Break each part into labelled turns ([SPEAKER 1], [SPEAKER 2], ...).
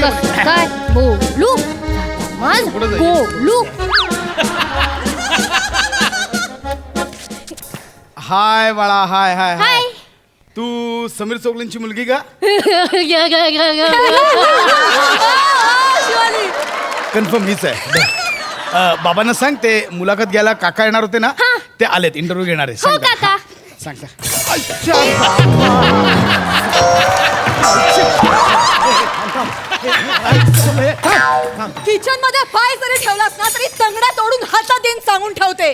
[SPEAKER 1] काय बोलू माझ बोलू.
[SPEAKER 2] हाय बाळा, हाय हाय
[SPEAKER 1] हाय.
[SPEAKER 2] तू समीर चौगलेंची मुलगी का? कन्फर्म मीच आहे. बाबांना सांग ते मुलाखत घ्यायला काका येणार होते ना, ते आलेत, इंटरव्ह्यू घेणार आहे.
[SPEAKER 1] हो काका.
[SPEAKER 2] सांग सांग.
[SPEAKER 3] किचन मध्ये पाय जरी ठेवलास ना तरी तंगड्या तोडून हातात देऊन सांगून ठेवते.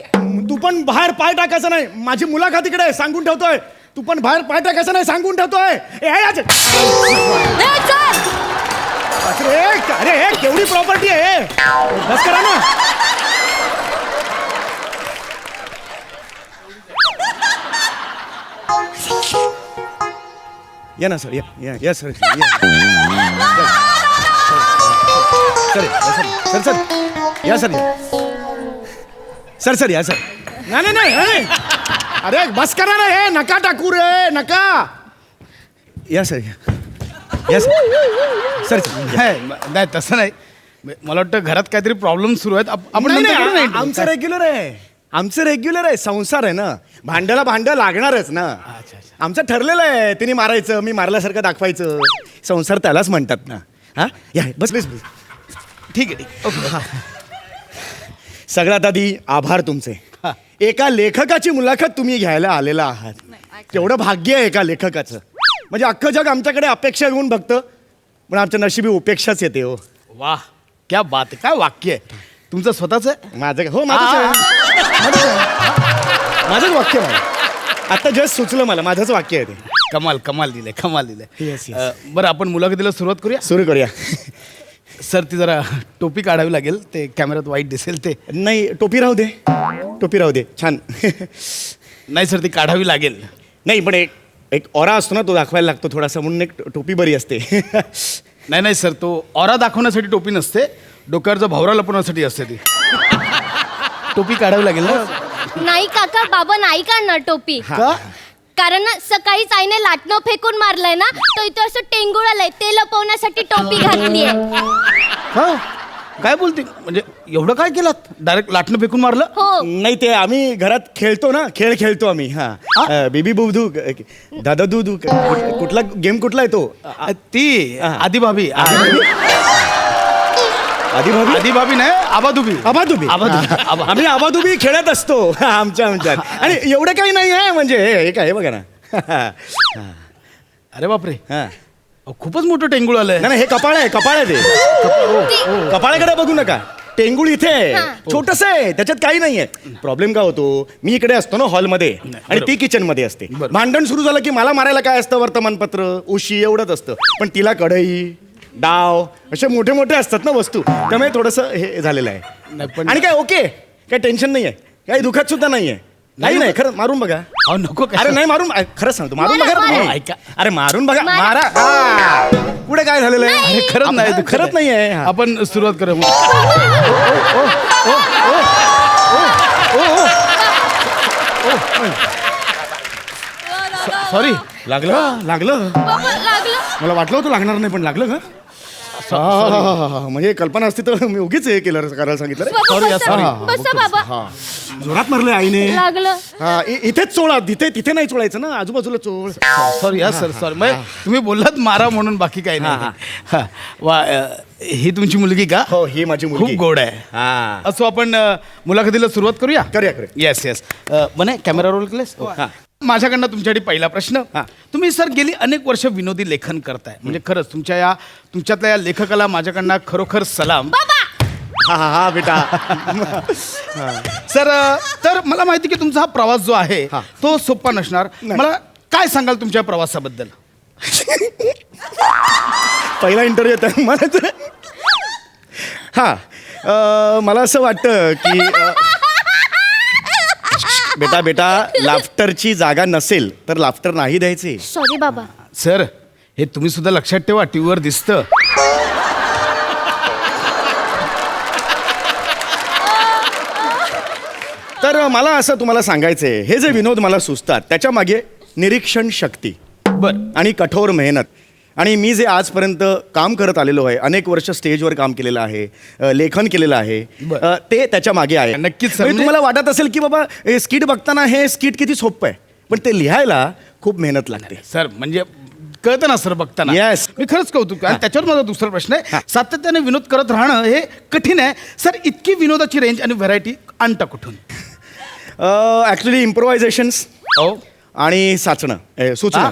[SPEAKER 4] तू पण बाहेर पाय टाकायचा नाही, माझी मुलाखत इकडे आहे, सांगून ठेवतोय. तू पण बाहेर पाय टाकायचा नाही, सांगून ठेवतोय. अरे हे केवढी प्रॉपर्टी आहे, बस करा ना. या ना सर, या सर, सर सर या सर, सर सर या सर. नाही नाही नाही, अरे बस करा ना, हे नका टाकू रे, नका. या सर, या सर.
[SPEAKER 2] नाही तसं नाही, मला वाटतं घरात काहीतरी प्रॉब्लेम सुरू आहेत. आपण नंतर करू ना interview.
[SPEAKER 4] आमचं रेग्युलर आहे, आमचं रेग्युलर आहे. संसार आहे ना, भांड्याला भांडं लागणारच ना. आमचं ठरलेलं आहे, तिने मारायचं, मी मारल्यासारखं दाखवायचं. संसार त्यालाच म्हणतात ना. हा या बस बस बस.
[SPEAKER 2] ठीक आहे, ठीक.
[SPEAKER 4] सगळ्यात आधी आभार तुमचे. एका लेखकाची मुलाखत तुम्ही घ्यायला आलेला आहात, तेवढं भाग्य आहे एका लेखकाचं. म्हणजे अख्खं जग आमच्याकडे अपेक्षा घेऊन बघतं, पण आमच्या नशिबी उपेक्षाच येते. हो
[SPEAKER 2] वाह, क्या बात आहे. काय वाक्य आहे तुमचं स्वतःच आहे?
[SPEAKER 4] माझं हो माझंच आहे, माझंच वाक्य आहे. आता जस्ट सुचलं मला, माझंच वाक्य आहे ते.
[SPEAKER 2] कमाल कमाल दिलंय, कमाल दिलंय.
[SPEAKER 4] Yes, yes.
[SPEAKER 2] बरं, आपण मुलाखतीला सुरुवात करूया.
[SPEAKER 4] सुरू करूया.
[SPEAKER 2] सर, ती जरा टोपी काढावी लागेल, ते कॅमेऱ्यात वाईट दिसेल ते.
[SPEAKER 4] नाही टोपी राहू दे, टोपी राहू दे, छान.
[SPEAKER 2] नाही सर, ती काढावी लागेल.
[SPEAKER 4] नाही पण एक ऑरा असतो ना, तो दाखवायला लागतो थोडासा, म्हणून एक टोपी बरी असते.
[SPEAKER 2] नाही नाही सर, तो ऑरा दाखवण्यासाठी टोपी नसते, डोक्यावरचा भवरा लपवण्यासाठी असते ती. टोपी काढावी लागेल ना.
[SPEAKER 1] नाही काका, बाबा नाही काढणार टोपी.
[SPEAKER 2] का?
[SPEAKER 1] कारण ना सकाळीच आईने लाटणं फेकून मारलंय ना, तो इथं असं टेंगुळ आलंय, ते लपवण्यासाठी टोपी घातलीये.
[SPEAKER 2] हा काय बोलते, म्हणजे एवढं काय केलं, डायरेक्ट लाटणं फेकून मारलं?
[SPEAKER 1] हो.
[SPEAKER 4] नाही ते आम्ही घरात खेळतो ना, खेळ खेळतो आम्ही. हा बेबी बुबधू, दादा दूधू, कुठला गेम कुठला आहे तो?
[SPEAKER 2] ती आधी भाभी.
[SPEAKER 4] आधी
[SPEAKER 2] भाभी नाही, आबाधुबी.
[SPEAKER 4] आबाधुबी. आम्ही आबाधुबी खेळत असतो आमच्यात. आणि एवढं काही नाही आहे, म्हणजे हे काय बघा ना.
[SPEAKER 2] अरे बापरे,
[SPEAKER 4] हा
[SPEAKER 2] खूपच मोठं टेंगुळ आलंय.
[SPEAKER 4] नाही हे कपाळ आहे, कपाळ आहे ते. कपाळाकडे बघू नका, टेंगुळ इथे आहे, छोटस आहे, त्याच्यात काही नाहीये. प्रॉब्लेम काय होतो, मी इकडे असतो ना हॉलमध्ये आणि ती किचन मध्ये असते. भांडण सुरू झालं की मला मारायला काय असतं, वर्तमानपत्र, उशी एवढंच असतं. पण तिला कढई, डाव असे मोठे मोठे असतात ना वस्तू, त्यामुळे थोडंसं हे झालेलं आहे. आणि काय ओके, काय टेन्शन नाहीये, काही दुखत सुद्धा नाहीये, काही नाही. खरं मारून बघा.
[SPEAKER 2] नको.
[SPEAKER 4] अरे नाही मारून, खरंच सांगतो, मारून बघा तुम्ही.
[SPEAKER 2] ऐका.
[SPEAKER 4] अरे मारून बघा, मारा. पुढे काय झालेलं आहे?
[SPEAKER 2] अरे खरंच नाही,
[SPEAKER 4] खरंच नाही आहे.
[SPEAKER 2] आपण सुरुवात करू. सॉरी.
[SPEAKER 4] लागलं
[SPEAKER 1] बाबा लागलं.
[SPEAKER 4] मला वाटलं होतं लागणार नाही, पण लागलं का? म्हणजे कल्पना असती तर मी उगीच हे केलं, करायला सांगितलं रे.
[SPEAKER 1] बाबा,
[SPEAKER 2] Sorry,
[SPEAKER 1] बसा,
[SPEAKER 2] sorry.
[SPEAKER 1] बसा बाबा.
[SPEAKER 4] जोरात मारलं आईने.
[SPEAKER 1] लागलं.
[SPEAKER 4] इथेच चोळा, तिथे नाही चोळायचं ना, आजूबाजूला चोळ.
[SPEAKER 2] सॉरी हा सर, सॉरी. मग तुम्ही बोललात मारा म्हणून, बाकी काही नाही. हा. वा, ही तुमची मुलगी का?
[SPEAKER 4] हो, ही माझी मुलगी.
[SPEAKER 2] खूप गोड आहे.
[SPEAKER 4] हा
[SPEAKER 2] असो, आपण मुलाखतीला सुरुवात करूया.
[SPEAKER 4] करूया.
[SPEAKER 2] Yes yes. म्हणे कॅमेरा रोल केलेस. माझ्याकडनं तुमच्यासाठी पहिला प्रश्न. तुम्ही सर गेली अनेक वर्ष विनोदी लेखन करताय, म्हणजे खरंच तुमच्यातल्या या लेखकाला माझ्याकडनं खरोखर सलाम.
[SPEAKER 4] हा बेटा.
[SPEAKER 2] सर, तर मला माहिती की तुमचा हा प्रवास जो आहे तो सोपा नसणार. मला काय सांगाल तुमच्या प्रवासाबद्दल?
[SPEAKER 4] पहिला इंटरव्ह्यू येत मला तर. मला असं वाटतं की बेटा लाफ्टरची जागा नसेल तर लाफ्टर नाही द्यायचे.
[SPEAKER 1] सॉरी बाबा.
[SPEAKER 2] सर, हे तुम्ही सुद्धा लक्षात ठेवा, टीव्हीवर दिसतं.
[SPEAKER 4] तर मला असं तुम्हाला सांगायचंय, हे जे विनोद मला सुचतात त्याच्या मागे निरीक्षण शक्ती
[SPEAKER 2] बर
[SPEAKER 4] आणि कठोर मेहनत आणि मी जे आजपर्यंत काम करत आलेलो आहे, अनेक वर्ष स्टेजवर काम केलेलं आहे, लेखन केलेलं आहे, ते त्याच्या मागे आहे.
[SPEAKER 2] नक्कीच सर.
[SPEAKER 4] म्हणजे तुम्हाला वाटत असेल की बाबा स्किट बघताना हे स्किट किती सोपं आहे, पण ते लिहायला खूप मेहनत लागते.
[SPEAKER 2] सर म्हणजे कळतं ना सर बघताना.
[SPEAKER 4] Yes.
[SPEAKER 2] मी खरंच कौतुक आणि त्याच्यावर माझा दुसरा प्रश्न आहे, सातत्याने विनोद करत राहणं हे कठीण आहे सर. इतकी विनोदाची रेंज आणि व्हरायटी आणता कुठून?
[SPEAKER 4] ॲक्च्युली इम्प्रोव्हायझेशन्स आणि साचणं, सुचणं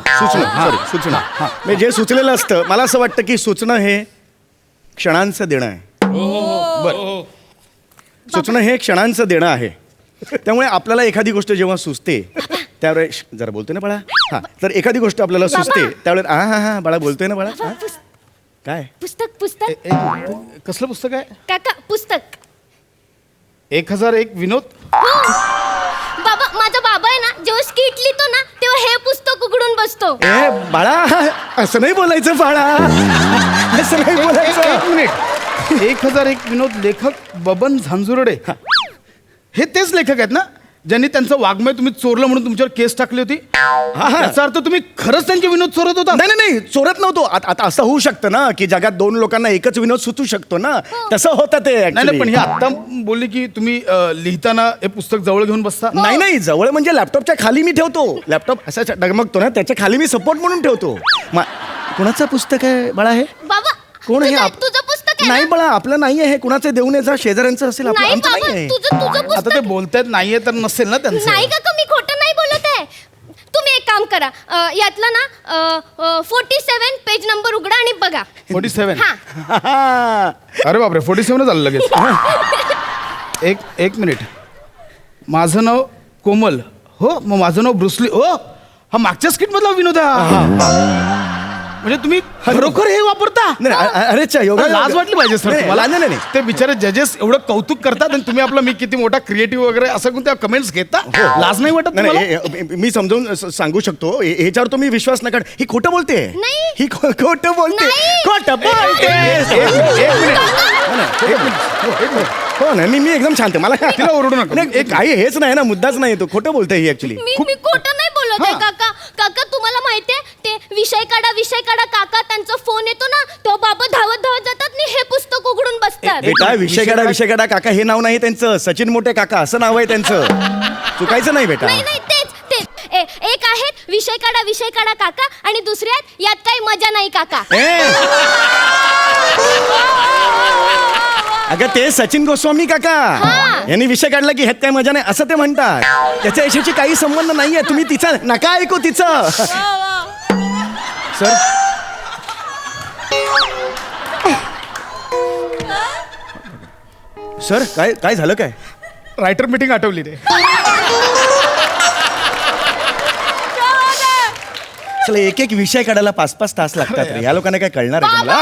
[SPEAKER 4] म्हणजे जे सुचलेलं असतं, मला असं वाटतं की सुचणं हे क्षणांचं देणं आहे.
[SPEAKER 2] बरं.
[SPEAKER 4] सुचणं हे क्षणांचं देणं आहे. त्यामुळे आपल्याला एखादी गोष्ट जेव्हा सुचते त्यावेळेस जरा बोलतोय ना बाळा, हां, तर एखादी गोष्ट आपल्याला सुचते त्यावेळेस हां बाळा बोलतोय ना बाळा, हां? काय
[SPEAKER 1] पुस्तक
[SPEAKER 2] कसलं पुस्तक आहे
[SPEAKER 1] काका? पुस्तक
[SPEAKER 2] 1001 विनोद.
[SPEAKER 1] बाबा, माझा बाबा आहे ना, जेव्हा स्किट लिहितो ना तेव्हा हे पुस्तक उघडून बसतो.
[SPEAKER 4] ए बाळा, असं नाही बोलायचं बाळा, असं नाही बोलायचं.
[SPEAKER 2] एक मिनिट. 1001 विनोद लेखक बबन झांजुर्डे हे तेच लेखक आहेत ना ज्यांनी त्यांचं वाङ्मय तुम्ही चोरलं म्हणून तुमच्यावर केस टाकली होती? याचा अर्थ तुम्ही खरंच त्यांचे विनोद चोरत होता?
[SPEAKER 4] नाही चोरत नव्हतो. आता असं होऊ शकतं ना की जगात दोन लोकांना एकच विनोद सुचू शकतो ना, तसं होतं ते.
[SPEAKER 2] नाही, पण ही आता बोलली की तुम्ही लिहिताना हे पुस्तक जवळ घेऊन बसता.
[SPEAKER 4] नाही जवळ म्हणजे लॅपटॉपच्या खाली मी ठेवतो. लॅपटॉप असा डगमगतो ना, त्याच्या खाली मी सपोर्ट म्हणून ठेवतो. कोणाचं पुस्तक आहे बाळा हे?
[SPEAKER 1] बाबा,
[SPEAKER 4] कोण हे?
[SPEAKER 1] तुझं पुस्तक आहे
[SPEAKER 4] नाही
[SPEAKER 1] ना?
[SPEAKER 4] बाळा, आपलं नाही आहे. कुणाचं देऊन याचा शेजाऱ्यांचं असेल, आपलं
[SPEAKER 1] नाही
[SPEAKER 4] आमचं
[SPEAKER 1] बाबा,
[SPEAKER 4] नाही आहे.
[SPEAKER 1] तुझं
[SPEAKER 2] आता ते
[SPEAKER 1] पुस्तक
[SPEAKER 2] बोलतायत नाहीये तर नसेल ना त्यांचं.
[SPEAKER 1] नाही काका, मी खोटं नाही बोलत आहे. तुम्ही एक काम करा, यातला ना 47 पेज नंबर उघडा आणि बघा.
[SPEAKER 2] 47.
[SPEAKER 1] हा.
[SPEAKER 2] अरे बापरे, 47 झालं लगेच. एक मिनिट. माझं नाव कोमल. हो, मग माझं नाव ब्रुसली. हो, हा मागच्या स्किट मधला विनोद आहे. म्हणजे तुम्ही खरोखर हे वापरता?
[SPEAKER 4] अरे योगा,
[SPEAKER 2] लाज वाटली पाहिजे सर तुम्हाला.
[SPEAKER 4] नाही
[SPEAKER 2] ते बिचारे जजेस एवढं कौतुक करतात आणि तुम्ही आपला मी किती मोठा क्रिएटिव्ह वगैरे असं कोणत्या कमेंट्स घेता? लाज नाही वाटत तुम्हाला?
[SPEAKER 4] नाही, मी समजावून सांगू शकतो. ह्याच्यावर तुम्ही विश्वास नका. ही खोटं बोलते.
[SPEAKER 1] नाही.
[SPEAKER 4] ही खोटं बोलते.
[SPEAKER 1] नाही.
[SPEAKER 4] खोटं बोलते. हो ना, मी एकदम शांत आहे. मला
[SPEAKER 2] तिला ओरडू नका.
[SPEAKER 4] नाही, काही हेच नाही ना, मुद्दाच नाही. तो खोटं बोलते ही ऍक्च्युली.
[SPEAKER 1] मी खोटं नाही बोलत आहे काका. काका, तुम्हाला माहितीये ते विषय काढा काका, त्यांचा फोन येतो ना तो बाबा धावत जातात आणि हे पुस्तक उघडून बसतात.
[SPEAKER 4] बेटा, विषय काढा काका हे नाव नाही त्यांचं. सचिन मोठे काका असं नाव आहे त्यांचं. चुकायचं नाही बेटा.
[SPEAKER 1] नाही तेच. एक आहेत विषय काढा काका आणि दुसरे आहेत यात काही मजा नाही काका.
[SPEAKER 4] अगं ते सचिन गोस्वामी काका यांनी विषय काढला की ह्यात काय मजा नाही असं ते म्हणतात. त्याच्या यशाशी काही संबंध नाहीये. तुम्ही तिचा नका ऐकू तिचं. सर काय झालं काय?
[SPEAKER 2] रायटर मीटिंग आठवली रे.
[SPEAKER 4] चला, एक विषय काढायला 5-5 तास लागतात रे. या लोकांना काय कळणार आहे मला?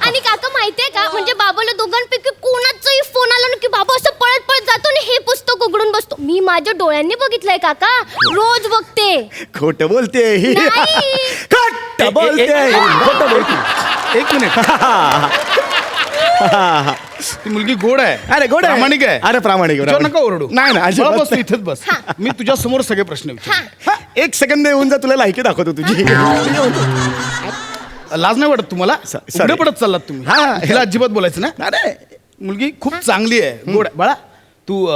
[SPEAKER 1] आणि काका माहितीये का, म्हणजे बाबाला दोघांपैकी कोणाचाही फोन आला ना की बाबा असं पळत जातो आणि हे पुस्तक उघडून बसतो. मी माझ्या डोळ्यांनी बघितलंय काका, रोज बघते.
[SPEAKER 4] खोटं बोलते ही.
[SPEAKER 1] नाही.
[SPEAKER 4] खोटं बोलते. खोटं बोलते.
[SPEAKER 2] एक मिनिट. ती मुलगी गोड आहे.
[SPEAKER 4] अरे गोड आहे.
[SPEAKER 2] प्रामाणिक आहे.
[SPEAKER 4] अरे प्रामाणिक.
[SPEAKER 2] नका ओरडू.
[SPEAKER 4] नाही ना,
[SPEAKER 2] मला बस, तू इथेच बस. मी तुझ्या समोर सगळे प्रश्न विचार.
[SPEAKER 4] 1 सेकंद येऊन जा, तुला लायकी दाखवतो तुझी.
[SPEAKER 2] लाज नाही वाटत तुम्हाला? उघडे पडत चाललात तुम्ही. हिला अजिबात बोलायचं ना.
[SPEAKER 4] अरे
[SPEAKER 2] मुलगी खूप चांगली आहे, गोड आहे. बाळा, तू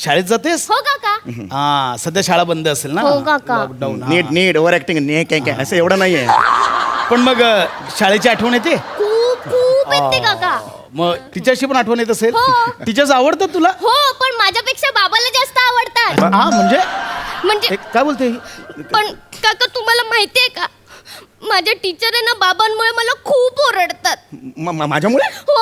[SPEAKER 2] शाळेत जातेस?
[SPEAKER 1] हो काका.
[SPEAKER 2] हा, सध्या शाळा बंद असेल ना.
[SPEAKER 1] हो काका.
[SPEAKER 2] लॉकडाऊन.
[SPEAKER 4] नीट ओव्हर ऍक्टिंग काय असं एवढं नाहीये.
[SPEAKER 2] पण मग शाळेची आठवण येते?
[SPEAKER 1] खूप येते काका.
[SPEAKER 2] मग तिच्याशी पण आठवण येत असेल?
[SPEAKER 1] हो.
[SPEAKER 2] टीचर्स आवडतात तुला?
[SPEAKER 1] हो, पण माझ्यापेक्षा बाबाला जास्त आवडतात.
[SPEAKER 2] हा,
[SPEAKER 1] म्हणजे
[SPEAKER 2] काय बोलते?
[SPEAKER 1] पण काका, तुम्हाला माहितीये का, माझ्या टीचर आहे ना बाबांमुळे मला खूप ओरडतात.
[SPEAKER 4] माझ्यामुळे?
[SPEAKER 1] हो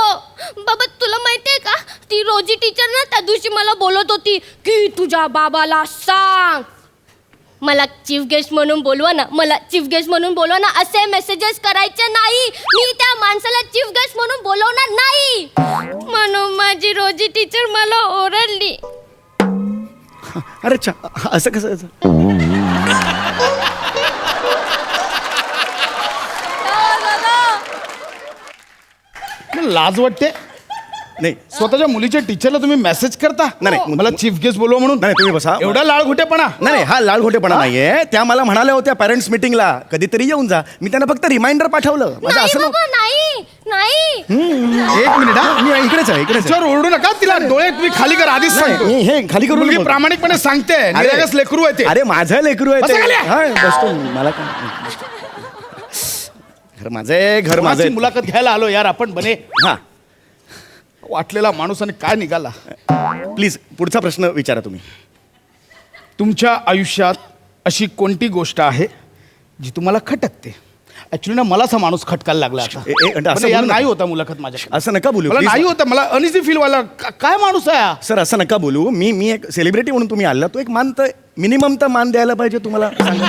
[SPEAKER 1] बाबा, तुला माहितीये का, ती रोजी टीचर ना त्या दिवशी मला बोलत होती की तुझ्या बाबाला सांग मला चीफ गेस्ट म्हणून बोलवा ना, असे मेसेजेस करायचे नाही. मी त्या माणसाला चीफ गेस्ट म्हणून बोलवणार नाही. म्हणून माझी रोजी टीचर मला ओरडली.
[SPEAKER 4] अरे असं कसं?
[SPEAKER 2] लाज वाटते.
[SPEAKER 4] नाही
[SPEAKER 2] स्वतःच्या मुलीच्या टीचरला तुम्ही मेसेज करता
[SPEAKER 4] नाही, नाही.
[SPEAKER 2] मला चीफ गेस्ट बोलवा म्हणून
[SPEAKER 4] नाही, तुम्ही बसा.
[SPEAKER 2] एवढा लाळ घोटेपणा.
[SPEAKER 4] नाही हा लालघोटेपणा नाहीये. त्या मला म्हणाल्या होत्या पॅरेंट्स मिटिंगला कधीतरी येऊन जा. मी त्यांना फक्त रिमाइंडर पाठवलं. माझं
[SPEAKER 1] नाही
[SPEAKER 4] असं
[SPEAKER 1] बाबा नाही नाही
[SPEAKER 2] एक मिनिट हा.
[SPEAKER 4] मी इकडेच आहे इकडेच आहे.
[SPEAKER 2] तिच्यावर ओरडू नका. तिला डोळे तुम्ही खाली करा आधीच
[SPEAKER 4] नाही,
[SPEAKER 2] सांगतो.
[SPEAKER 4] मी हे खाली करून
[SPEAKER 2] मुलगी
[SPEAKER 4] बोलतो.
[SPEAKER 2] प्रामाणिकपणे सांगते निरागस लेकरू आहे ते.
[SPEAKER 4] अरे माझं लेकरू आहे
[SPEAKER 2] बसा
[SPEAKER 4] ते.
[SPEAKER 2] खाली.
[SPEAKER 4] हा, बसतो मी. मला काय घर माझं आहे घर माझं
[SPEAKER 2] कोणाची
[SPEAKER 4] आहे.
[SPEAKER 2] मुलाखत घ्यायला आलो यार आपण बने.
[SPEAKER 4] हा
[SPEAKER 2] वाटलेला माणूस आणि काय निघाला.
[SPEAKER 4] प्लीज पुढचा प्रश्न विचारा तुम्ही.
[SPEAKER 2] तुमच्या आयुष्यात अशी कोणती गोष्ट आहे जी तुम्हाला खटकते. ऍक्च्युली ना मलाच हा माणूस खटकायला लागला आता.
[SPEAKER 4] घंटा असं
[SPEAKER 2] बरं, यार
[SPEAKER 4] बोलू नका.
[SPEAKER 2] नाही होता मुलाखत माझ्या.
[SPEAKER 4] असं नका बोलू
[SPEAKER 2] मला
[SPEAKER 4] please.
[SPEAKER 2] नाही होता. मला अनइझी फील व्हायला. काय माणूस आहे हा?
[SPEAKER 4] सर असं नका बोलू. मी एक सेलिब्रिटी म्हणून तुम्ही आला तो एक मान तर मिनिमम तर मान द्यायला पाहिजे तुम्हाला. सांगा.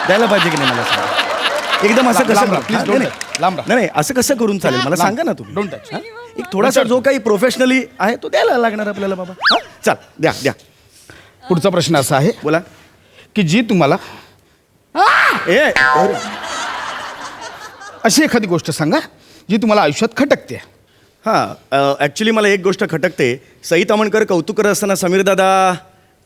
[SPEAKER 4] द्यायला पाहिजे की नाही मला सांगा. एकदम असं कसं
[SPEAKER 2] लांब राहा,
[SPEAKER 4] करू?
[SPEAKER 2] please
[SPEAKER 4] हा,
[SPEAKER 2] don't
[SPEAKER 4] नाही,
[SPEAKER 2] touch. लांब राहा.
[SPEAKER 4] नाही नाही, असं कसं करून चालेल मला
[SPEAKER 2] लांब.
[SPEAKER 4] सांगा ना तुम्ही.
[SPEAKER 2] Don't touch.
[SPEAKER 4] हा? एक थोडासा जो काही प्रोफेशनली आहे तो द्यायला लागणार आपल्याला बाबा. हा? चल द्या द्या
[SPEAKER 2] पुढचा प्रश्न असा आहे
[SPEAKER 4] बोला.
[SPEAKER 2] की जी तुम्हाला
[SPEAKER 4] ए अरे,
[SPEAKER 2] अशी एखादी गोष्ट सांगा जी तुम्हाला आयुष्यात खटकते.
[SPEAKER 4] हां ॲक्च्युली मला एक गोष्ट खटकते. सई तामणकर कौतुक करत असताना समीर दादा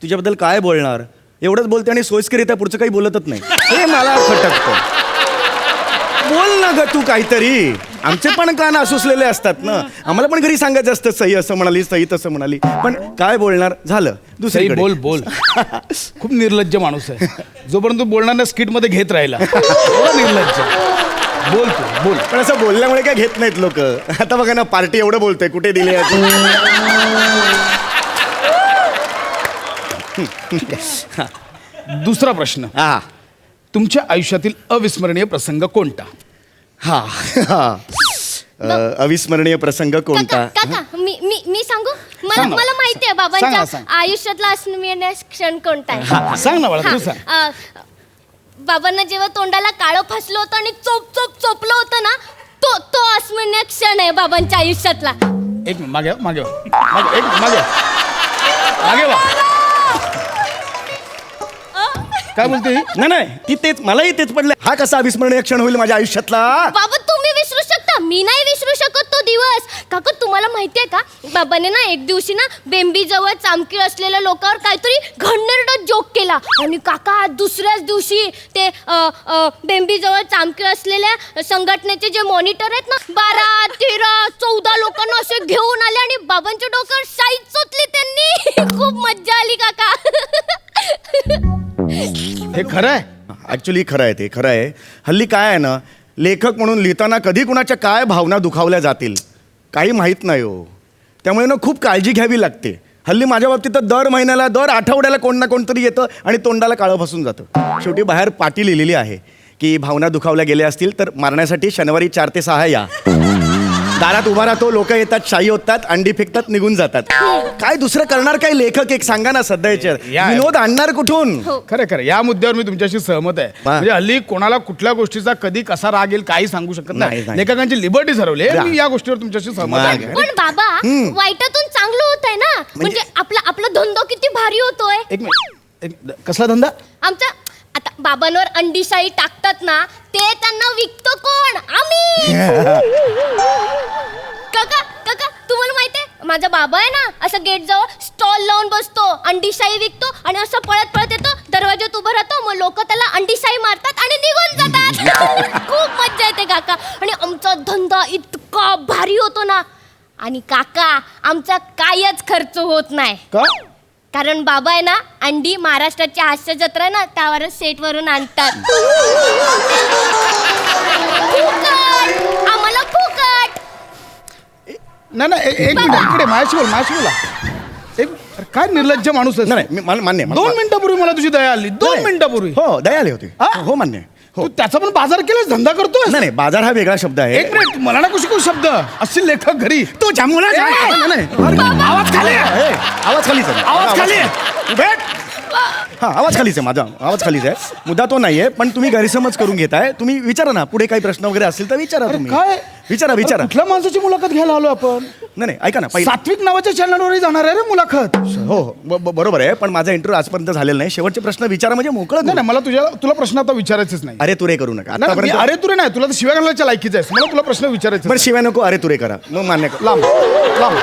[SPEAKER 4] तुझ्याबद्दल काय बोलणार एवढंच बोलते आणि सोयीस्करित्या पुढचं काही बोलतच नाही. हे मला खटकतं. बोल ना ग तू काहीतरी. आमचे पण कान असूसलेले असतात ना. आम्हाला पण घरी सांगायचं असतं सई असं म्हणाली सई तसं म्हणाली पण काय बोलणार झालं
[SPEAKER 2] सई
[SPEAKER 4] दुसरीकडे.
[SPEAKER 2] बोल बोल. खूप निर्लज्ज माणूस आहे. जोपर्यंत तू बोलणार ना स्किट मध्ये घेत राहिला. एवढा निर्लज्ज. बोल तू बोल.
[SPEAKER 4] पण असं बोलल्यामुळे काय घेत नाहीत लोक. आता बघा ना पार्टी एवढं बोलतोय कुठे दिली
[SPEAKER 2] दुसरा प्रश्न.
[SPEAKER 4] हा
[SPEAKER 2] तुमच्या आयुष्यातील अविस्मरणीय प्रसंग कोणता.
[SPEAKER 4] हा हा. अविस्मरणीय प्रसंग कोणता.
[SPEAKER 1] काका मी मी मी सांगू मला
[SPEAKER 2] सांग ना.
[SPEAKER 1] मला माहिती आहे
[SPEAKER 2] सांग ना,
[SPEAKER 1] बाबांच्या
[SPEAKER 2] सांग.
[SPEAKER 1] आयुष्यातला अस्मिरणीय क्षण कोणता आहे.
[SPEAKER 2] सांग ना बाळा तू
[SPEAKER 1] हा,
[SPEAKER 2] सांग.
[SPEAKER 1] बाबांना जेव्हा तोंडाला काळं फासलं होतं आणि चोप चोप चोपलं होतं ना तो तो अस्मिरणीय क्षण आहे बाबांच्या आयुष्यातला.
[SPEAKER 2] एक मिनिट मागे वा, मागे वा. मागे एक मिनिट, मागे वा. मागे वा. काय बोलते ही?
[SPEAKER 4] नाही नाही ती तेच मलाही तेच पडलं. हा कसा अविस्मरणीय क्षण होईल माझ्या आयुष्यातला.
[SPEAKER 1] बाबा तुम्ही विसरू शकता मी नाही विसरू शकत तो दिवस. काका तुम्हाला माहितीये का बाबाने ना एक दिवशी ना बेंबी जवळ चामकीळ असलेल्या लोकांवर काहीतरी घडणरडा जोक केला आणि काका दुसऱ्याच दिवशी ते बेंबी जवळ चामकीळ असलेल्या संघटनेचे जे मॉनिटर आहेत ना 12, 13, 14 लोकांना असे घेऊन आले आणि बाबांच्या डोक्यावर शाई चोचली त्यांनी. खूप मज्जा आली काका.
[SPEAKER 2] हे खरं आहे.
[SPEAKER 4] ऍक्च्युली खरं आहे ते खरं आहे. हल्ली काय आहे ना लेखक म्हणून लिहिताना कधी कुणाच्या काय भावना दुखावल्या जातील काही माहीत नाही हो. त्यामुळे ना खूप काळजी घ्यावी लागते. हल्ली माझ्या बाबतीत तर दर महिन्याला दर आठवड्याला कोण ना कोणतरी येतं आणि तोंडाला काळं फसून जातं. शेवटी बाहेर पाटी लिहिलेली आहे की भावना दुखावल्या गेल्या असतील तर मारण्यासाठी शनिवारी 4 ते 6 या. दारात उभा राहतो लोक येतात शाई होतात अंडी फेकतात निघून जातात. काय दुसरं करणार काय लेखक एक सांगा ना सध्याच्या
[SPEAKER 2] या-
[SPEAKER 4] विनोद आणणार कुठून.
[SPEAKER 2] खरं खरं या मुद्द्यावर मी तुमच्याशी सहमत आहे.
[SPEAKER 4] वा.
[SPEAKER 2] म्हणजे हल्ली कोणाला कुठल्या गोष्टीचा कधी कसा राग येईल काही सांगू शकत
[SPEAKER 4] नाही,
[SPEAKER 2] नाही.
[SPEAKER 4] नाही.
[SPEAKER 2] लेखकांची लिबर्टी ठरवली
[SPEAKER 4] या.
[SPEAKER 2] मी या गोष्टीवर तुमच्याशी सहमत
[SPEAKER 4] वा.
[SPEAKER 2] आहे.
[SPEAKER 1] पण बाबा वाईटातून चांगलं होत आहे ना म्हणजे आपला धंदा किती भारी होतोय.
[SPEAKER 2] एक मिनिट कसला धंदा.
[SPEAKER 1] आमच्या आता बाबांवर अंडीशाही टाकतात ना ते त्यांना विकतो कोण आम्ही. काका काका तुम्हाला माहितीये माझा बाबा आहे ना असं गेट जवळ स्टॉल लावून बसतो अंडीशाही विकतो आणि असं पळत पळत येतो दरवाज्यात उभं राहतो मग लोक त्याला अंडीशाही मारतात आणि निघून जातात. खूप मज्जा येते काका आणि आमचा धंदा इतका भारी होतो ना आणि काका आमचा कायच खर्च होत नाही.
[SPEAKER 2] का.
[SPEAKER 1] कारण बाबा आहे ना अंडी महाराष्ट्राची हास्य जत्रा ना त्यावरच सेट वरून आणतात. फुकट आम्हाला फुकट.
[SPEAKER 2] नाही नाही एक मिनिट इकडे माझ्याशी बोल माझ्याशी बोला. एक अरे, काय निर्लज्ज माणूस आहे.
[SPEAKER 4] नाही मला मान्य आहे.
[SPEAKER 2] 2 मिनिटापूर्वी मला तुझी दया आली. 2 मिनिटापूर्वी
[SPEAKER 4] हो दयाले होते.
[SPEAKER 2] हा?
[SPEAKER 4] हो मान्य आहे. हो
[SPEAKER 2] तू त्याचा पण बाजार केलास धंदा करतोय.
[SPEAKER 4] नाही नाही बाजार हा वेगळा शब्द आहे.
[SPEAKER 2] एक मिनिट मला ना कुशी शब्द असतील लेखक घरी.
[SPEAKER 4] तो जामुना
[SPEAKER 2] ए,
[SPEAKER 4] नाही, नाही.
[SPEAKER 2] आवाज खाली आहे.
[SPEAKER 4] ए, आवाज खाली
[SPEAKER 2] आवाज खाली आहे.
[SPEAKER 4] भेट हा आवाज खालीच आहे, माझा आवाज खालीच आहे, मुद्दा तो नाहीये. पण तुम्ही गैरसमज करून घेताय. तुम्ही विचारा ना, पुढे काही प्रश्न वगैरे असतील तर विचारा तुम्ही.
[SPEAKER 2] काय
[SPEAKER 4] विचारा विचारा.
[SPEAKER 2] कुठल्या माणसाची मुलाखत घ्यायला आलो आपण?
[SPEAKER 4] नाही नाही, ऐका ना पहिले.
[SPEAKER 2] सात्विक नावाच्या चॅनलवरही जाणार आहे रे मुलाखत.
[SPEAKER 4] हो बरोबर आहे, पण माझा इंटरव्ह्यू आजपर्यंत झालेला नाही. शेवटचे प्रश्न विचारा म्हणजे मोकळं.
[SPEAKER 2] नाही नाही, मला तुला प्रश्न आता विचारायचेच नाही.
[SPEAKER 4] अरे तुरे करू नका
[SPEAKER 2] नाही, मी
[SPEAKER 4] आतापर्यंत.
[SPEAKER 2] अरे तुरे नाही, तुला तर शिव्या घालायच्या लायकीच आहेस. मला तुला प्रश्न विचारायचे.
[SPEAKER 4] बरं शिवाय नको, अरे तुरे करा, मग मान्य कर.
[SPEAKER 2] लांब लांब